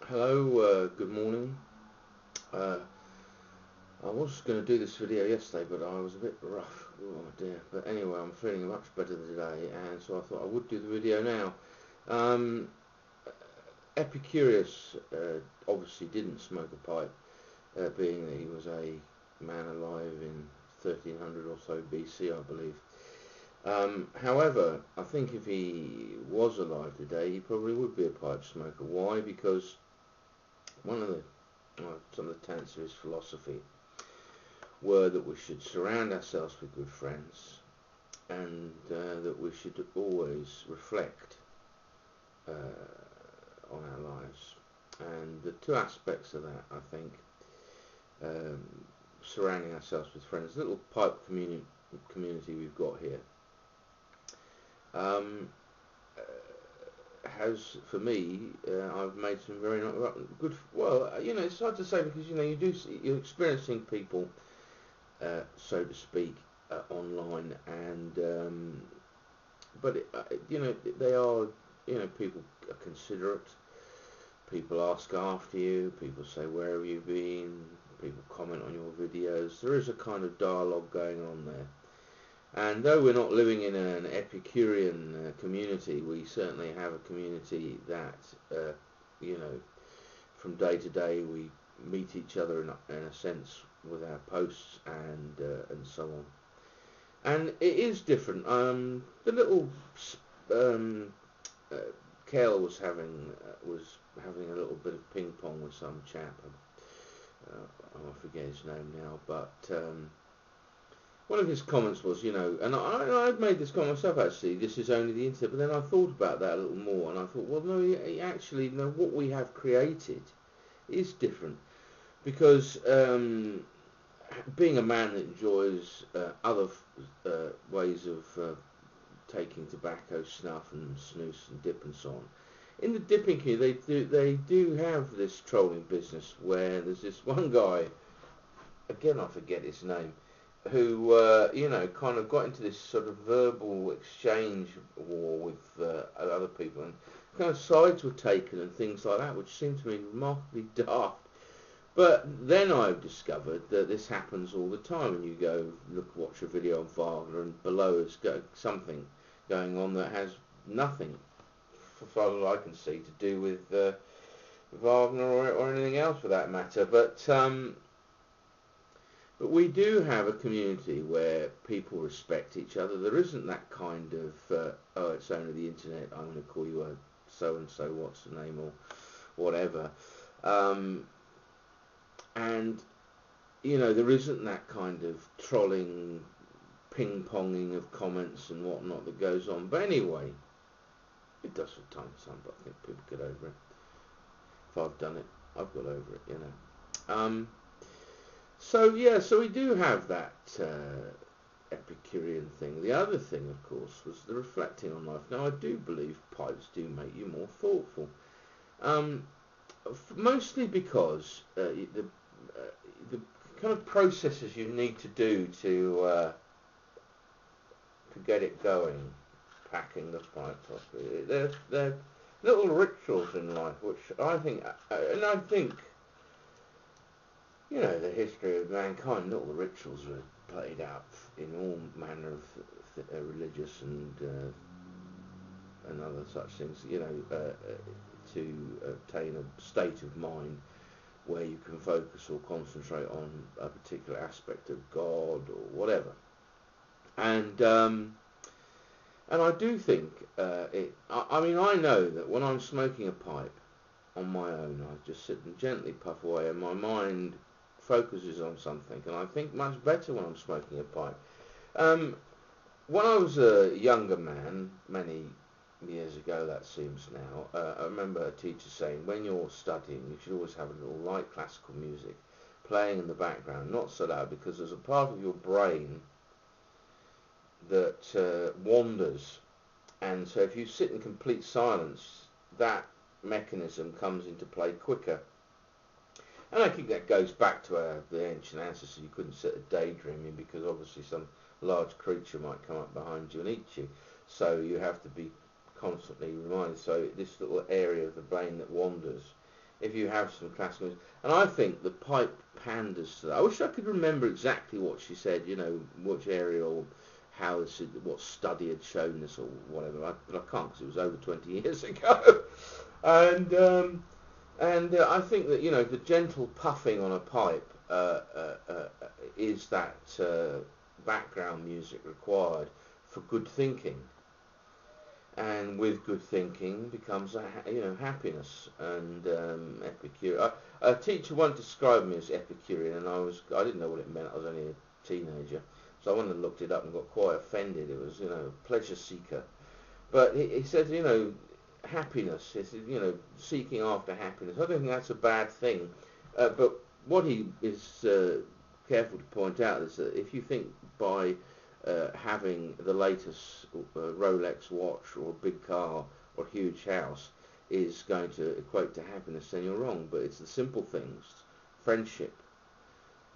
Hello, good morning. Uh, I was going to do this video yesterday, but I was a bit rough. Oh dear. But anyway, I'm feeling much better today, and so I thought I would do the video now. Um, Epicurus obviously didn't smoke a pipe, being that he was a man alive in 1300 or so BC, I believe. However, I think if he was alive today, he probably would be a pipe smoker. Why? Because one of the some of the tenets of his philosophy were that we should surround ourselves with good friends, and that we should always reflect on our lives. And the two aspects of that, I think, um, surrounding ourselves with friends, the little pipe community we've got here, um, has, for me, I've made some very good. Well, it's hard to say because you're experiencing people, so to speak, online, and but they are, people are considerate. People ask after you. People say, "Where have you been?" People comment on your videos. There is a kind of dialogue going on there. And though we're not living in an Epicurean community, we certainly have a community that, from day to day we meet each other in a sense with our posts and so on. And it is different. The little um, uh, Kel was having a little bit of ping pong with some chap. I forget his name now, but one of his comments was, and I'd made this comment myself actually, this is only the internet, but then I thought about that a little more, and I thought, well, no, actually, no, what we have created is different, because being a man that enjoys other ways of taking tobacco, snuff, and snus, and dip, and so on, in the dipping community, they do have this trolling business where there's this one guy, again I forget his name, who kind of got into this sort of verbal exchange war with other people, and kind of sides were taken and things like that, which seemed to me remarkably daft. But then I've discovered that this happens all the time, and you go watch a video on Wagner, and below has got something going on that has nothing, for far as I can see, to do with Wagner or anything else for that matter. But we do have a community where people respect each other. There isn't that kind of, oh, it's only the internet, I'm going to call you a so-and-so, what's the name, or whatever. And, there isn't that kind of trolling, ping-ponging of comments and whatnot that goes on. But anyway, it does from time to time, but I think people get over it. If I've done it, I've got over it. So we do have that Epicurean thing. The other thing, of course, was the reflecting on life. Now, I do believe pipes do make you more thoughtful, mostly because the kind of processes you need to do to get it going, packing the pipe properly. They're little rituals in life, which I think, and I think, the history of mankind, all the rituals are played out in all manner of religious and other such things, to obtain a state of mind where you can focus or concentrate on a particular aspect of God or whatever. And I do think I mean, I know that when I'm smoking a pipe on my own, I just sit and gently puff away, and my mind focuses on something, and I think much better when I'm smoking a pipe. When I was a younger man, many years ago that seems now, I remember a teacher saying, when you're studying, you should always have a little light classical music playing in the background, not so loud, because there's a part of your brain that wanders, and so if you sit in complete silence, that mechanism comes into play quicker. And I think that goes back to the ancient ancestors. You couldn't sit daydreaming because obviously some large creature might come up behind you and eat you. So you have to be constantly reminded. So this little area of the brain that wanders if you have some classical music. And I think the pipe panders to that. I wish I could remember exactly what she said, you know, which area or how this, what study had shown this or whatever. But I can't because it was over 20 years ago. And I think that, you know, the gentle puffing on a pipe is that background music required for good thinking. And with good thinking becomes happiness. And Epicurus. A teacher once described me as Epicurean, and I didn't know what it meant. I was only a teenager, so I went and looked it up and got quite offended. It was, you know, pleasure seeker. But he said, you know, happiness. He said, you know, seeking after happiness. I don't think that's a bad thing. But what he is careful to point out is that if you think by having the latest Rolex watch or a big car or a huge house is going to equate to happiness, then you're wrong. But it's the simple things, friendship,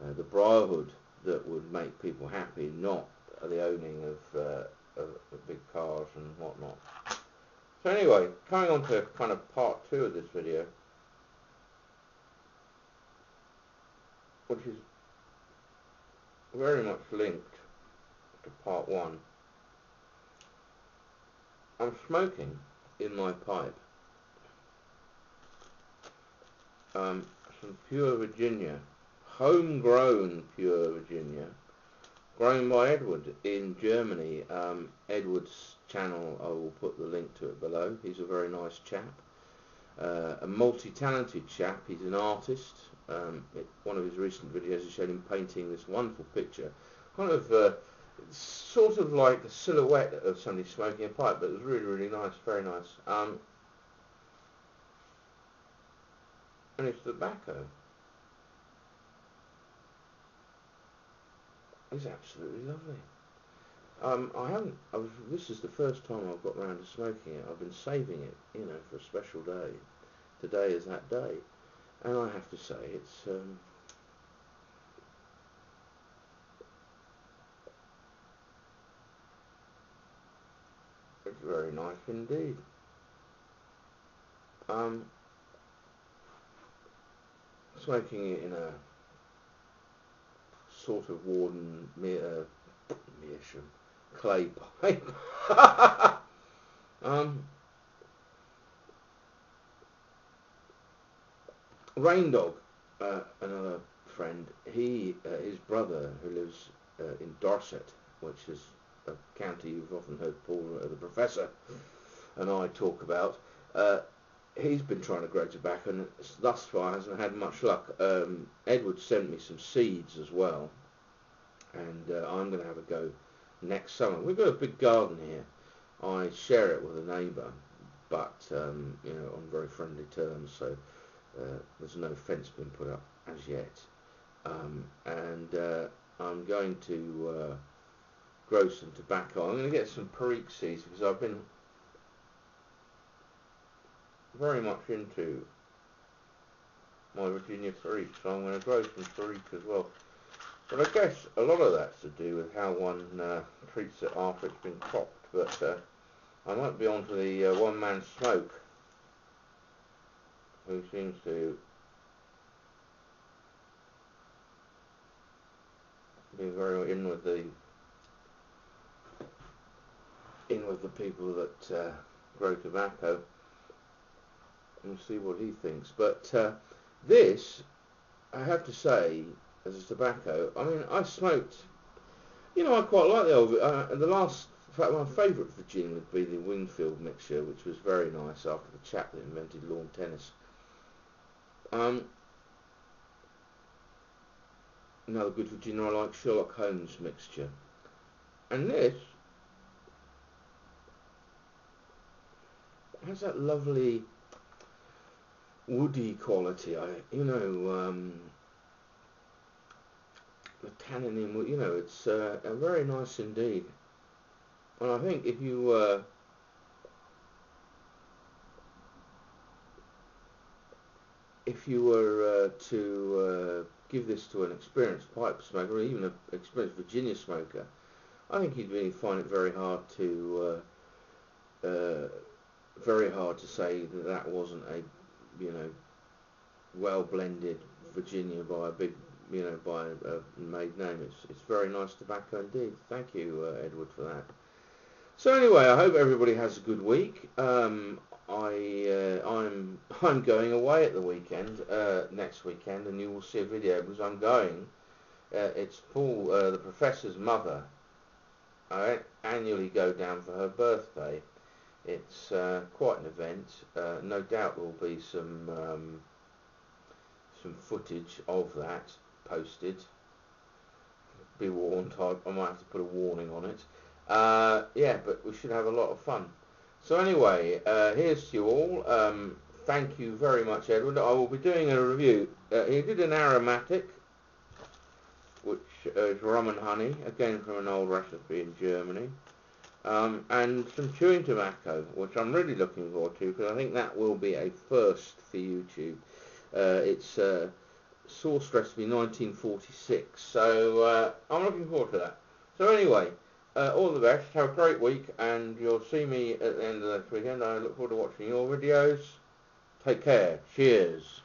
the brotherhood, that would make people happy, not the owning of big cars and whatnot. So anyway, coming on to kind of part 2 of this video, which is very much linked to part 1. I'm smoking in my pipe some pure Virginia, homegrown pure Virginia, grown by Edward in Germany. Edward's channel, I will put the link to it below. He's a very nice chap, a multi-talented chap. He's an artist. One of his recent videos has shown him painting this wonderful picture, kind of sort of like a silhouette of somebody smoking a pipe, but it was really, really nice, very nice. And it's tobacco. It's absolutely lovely. This is the first time I've got round to smoking it. I've been saving it, you know, for a special day. Today is that day. And I have to say, it's very nice indeed. Smoking it in a sort of Warden Meerschaum clay pipe. Rain Dog, another friend, his brother, who lives in Dorset, which is a county you've often heard Paul, the professor, and I talk about. He's been trying to grow tobacco and thus far hasn't had much luck. Edward sent me some seeds as well, and I'm going to have a go next summer. We've got a big garden here. I share it with a neighbour, but you know, on very friendly terms, so there's no fence been put up as yet. And I'm going to grow some tobacco. I'm going to get some perique seeds because I've been very much into my Virginia perique, so I'm going to grow some perique as well. But I guess a lot of that's to do with how one treats it after it's been cropped. But I might be on to the one man smoke, who seems to be very in with the people that grow tobacco. And see what he thinks. But this, I have to say, as a tobacco, I mean, I smoked, you know, I quite like the old, the last, in fact, my favourite Virginia would be the Wingfield mixture, which was very nice after the chap that invented lawn tennis. Another good Virginia I like, Sherlock Holmes mixture. And this has that lovely woody quality, the tannin in wood, you know, it's very nice indeed. And I think if you were to give this to an experienced pipe smoker or even an experienced Virginia smoker, I think you'd really find it very hard to say that wasn't a, you know, well blended Virginia by a big, by a made name. It's very nice tobacco indeed. Thank you, Edward, for that. So anyway, I hope everybody has a good week. I'm going away at the weekend, next weekend, and you will see a video because I'm going. It's Paul, the professor's mother. I annually go down for her birthday. It's quite an event. No doubt there will be some footage of that posted. Be warned, I might have to put a warning on it. Yeah, but we should have a lot of fun. So anyway, here's to you all. Thank you very much, Edward. I will be doing a review. He did an aromatic, which is rum and honey, again from an old recipe in Germany. And some chewing tobacco, which I'm really looking forward to, because I think that will be a first for YouTube. It's source recipe 1946, so I'm looking forward to that. So anyway, all the best, have a great week, and you'll see me at the end of this weekend. I look forward to watching your videos. Take care. Cheers.